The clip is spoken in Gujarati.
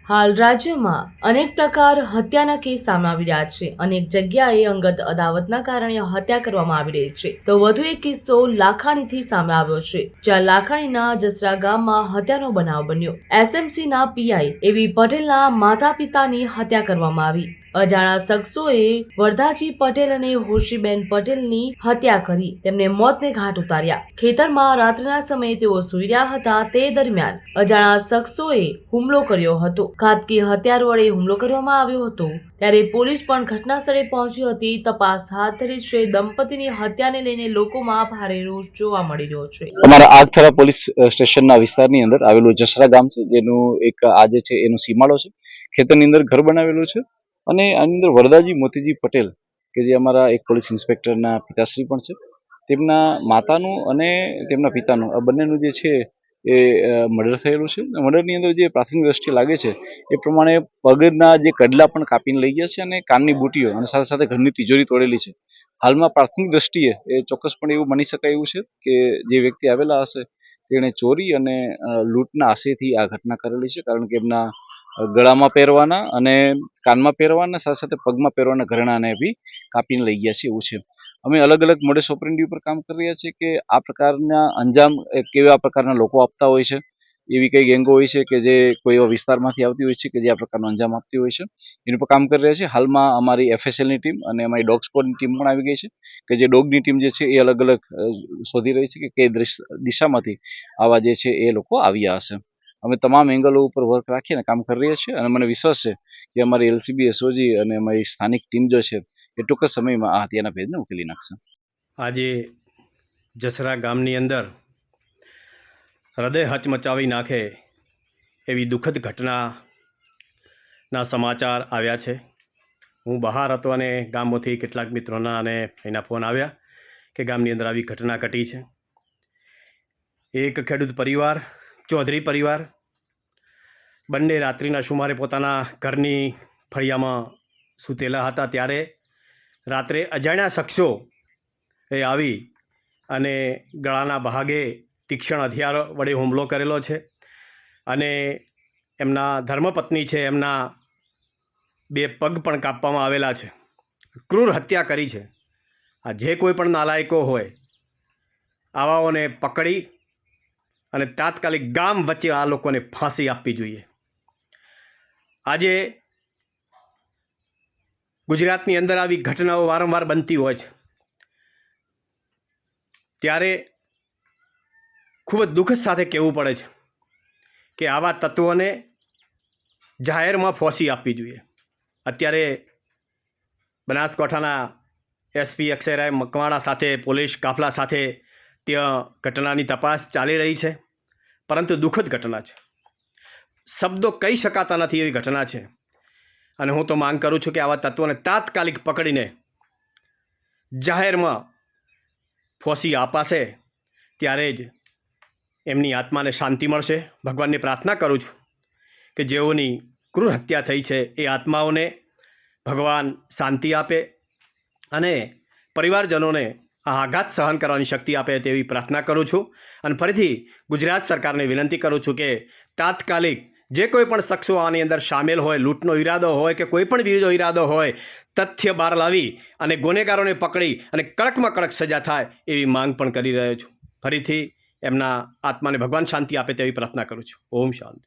હાલ રાજ્યમાં અનેક પ્રકાર હત્યાના કેસ સામે આવી રહ્યા છે। અનેક જગ્યાએ અંગત અદાવતના કારણે હત્યા કરવામાં આવી રહી છે। તો વધુ એક કિસ્સો લાખાણીથી સામે આવ્યો છે, જ્યાં લાખાણીના જસરા ગામમાં હત્યાનો બનાવ બન્યો। એસએમસીના પીઆઈ એવી પટેલના માતા પિતાની હત્યા કરવામાં આવી। અજાણા શખ્સોએ વરદાજી પટેલ અને હોશીબેન પટેલની હત્યા કરી તેમને મોતને ઘાટ ઉતાર્યા। ખેતરમાં રાત્રિના સમયે તેઓ સૂઈ રહ્યા હતા, તે દરમિયાન અજાણા શખ્સોએ હુમલો કર્યો હતો। ઘાતકી હથિયાર વડે હુમલો કરવામાં આવ્યો હતો, ત્યારે પોલીસ પણ ઘટના સ્થળે પહોંચી હતી। તપાસ હાથ ધરી છે। દંપતીની હત્યાને લઈને લોકોમાં ભારે રોષ જોવા મળી રહ્યો છે। અમારા આગથરા પોલીસ સ્ટેશનના વિસ્તારની અંદર આવેલું જસરા ગામ છે, જેનું એક આજે છે એનો સીમાડો છે। ખેતરની અંદર ઘર બનાવેલું છે અને આની અંદર વરદાજી મોતીજી પટેલ કે જે અમારા એક પોલીસ ઇન્સ્પેક્ટરના પિતાશ્રી પણ છે, તેમના માતાનું અને તેમના પિતાનું આ બંનેનું જે છે એ મર્ડર થયેલું છે। મર્ડરની અંદર જે પ્રાથમિક દ્રષ્ટિએ લાગે છે એ પ્રમાણે પગના જે કડલા પણ કાપીને લઈ ગયા છે અને કાનની બુટીઓ અને સાથે સાથે ઘરની તિજોરી તોડેલી છે। હાલમાં પ્રાથમિક દ્રષ્ટિએ એ ચોક્કસપણે એવું માની શકાય એવું છે કે જે વ્યક્તિ આવેલા હશે તેણે ચોરી અને લૂંટના આશયથી આ ઘટના કરેલી છે, કારણ કે એમના ગળામાં પહેરવાના અને કાનમાં પહેરવાના સાથે સાથે પગમાં પહેરવાના ઘરેણાને બી કાપીને લઈ ગયા છે એવું છે। અમે અલગ અલગ મોડસ ઓપરેન્ડી ઉપર કામ કરી રહ્યા છીએ કે આ પ્રકારના અંજામ કેવા પ્રકારના લોકો આપતા હોય છે, એવી કઈ ગેંગો હોય છે કે જે કોઈ એવા વિસ્તારમાંથી આવતી હોય છે કે જે આ પ્રકારનો અંજામ આપતી હોય છે, એની પર કામ કરી રહ્યા છીએ। હાલમાં અમારી એફએસએલની ટીમ અને અમારી ડોગ સ્કોડની ટીમ પણ આવી ગઈ છે કે જે ડોગની ટીમ જે છે એ અલગ અલગ શોધી રહી છે કે કઈ દિશામાંથી આવા જે છે એ લોકો આવ્યા હશે। અમે તમામ એંગલો ઉપર વર્ક રાખીને કામ કરી રહ્યા છીએ અને મને વિશ્વાસ છે કે અમારી એલસીબી એસઓજી અને અમારી સ્થાનિક ટીમ જો છે એ ટૂંક સમયમાં આ હત્યાના ભેદને ઉકેલી નાખશે। આજે જસરા ગામની અંદર હૃદય હચમચાવી નાખે એવી દુઃખદ ઘટનાના સમાચાર આવ્યા છે। હું બહાર હતો અને ગામમાંથી કેટલાક મિત્રોના અને એના ફોન આવ્યા કે ગામની અંદર આવી ઘટના ઘટી છે। એક ખેડૂત પરિવાર, ચૌધરી પરિવાર, બંને રાત્રિના સુમારે પોતાના ઘરની ફળિયામાં સૂતેલા હતા, ત્યારે રાત્રે અજાણ્યા શખ્સો એ આવી અને ગળાના ભાગે તીક્ષ્ણ હથિયાર વડે હુમલો કરેલો છે અને એમના ધર્મપત્ની છે, એમના 2 પગ પણ કાપવામાં આવેલા છે। ક્રૂર હત્યા કરી છે। આ જે કોઈ પણ નાલાયકો હોય આવાઓને પકડી અને તાત્કાલિક ગામ વચ્ચે આ લોકોને ફાંસી આપવી જોઈએ। આજે ગુજરાતની અંદર આવી ઘટનાઓ વારંવાર બનતી હોય છે, ત્યારે ખૂબ જ દુઃખ સાથે કહેવું પડે છે કે આવા તત્વોને જાહેરમાં ફાંસી આપવી જોઈએ। અત્યારે બનાસકાંઠાના એસપી અક્ષયરાય મકવાણા સાથે પોલીસ કાફલા સાથે ત્યાં ઘટનાની તપાસ ચાલી રહી છે, પરંતુ દુઃખદ ઘટના છે, શબ્દો કહી શકાતા નથી એવી ઘટના છે। અને હું તો માંગ કરું છું કે આવા તત્વોને તાત્કાલિક પકડીને જાહેરમાં ફાંસી અપાશે ત્યારે જ એમની આત્માને શાંતિ મળશે। ભગવાનને પ્રાર્થના કરું છું કે જેઓની ક્રૂર હત્યા થઈ છે એ આત્માઓને ભગવાન શાંતિ આપે અને પરિવારજનોને આ આઘાત સહન કરવાની શક્તિ આપે તેવી પ્રાર્થના કરું છું। અને ફરીથી ગુજરાત સરકારને વિનંતી કરું છું કે તાત્કાલિક જે કોઈ પણ શખ્સો આની અંદર સામેલ હોય, લૂંટનો ઈરાદો હોય કે કોઈ પણ બીજો ઈરાદો હોય, તથ્ય બહાર લાવી અને ગુનેગારોને પકડી અને કડકમાં કડક સજા થાય એવી માંગ પણ કરી રહ્યો છું। ફરીથી એમના આત્માને ભગવાન શાંતિ આપે તેવી પ્રાર્થના કરું છું। ઓમ શાંતિ।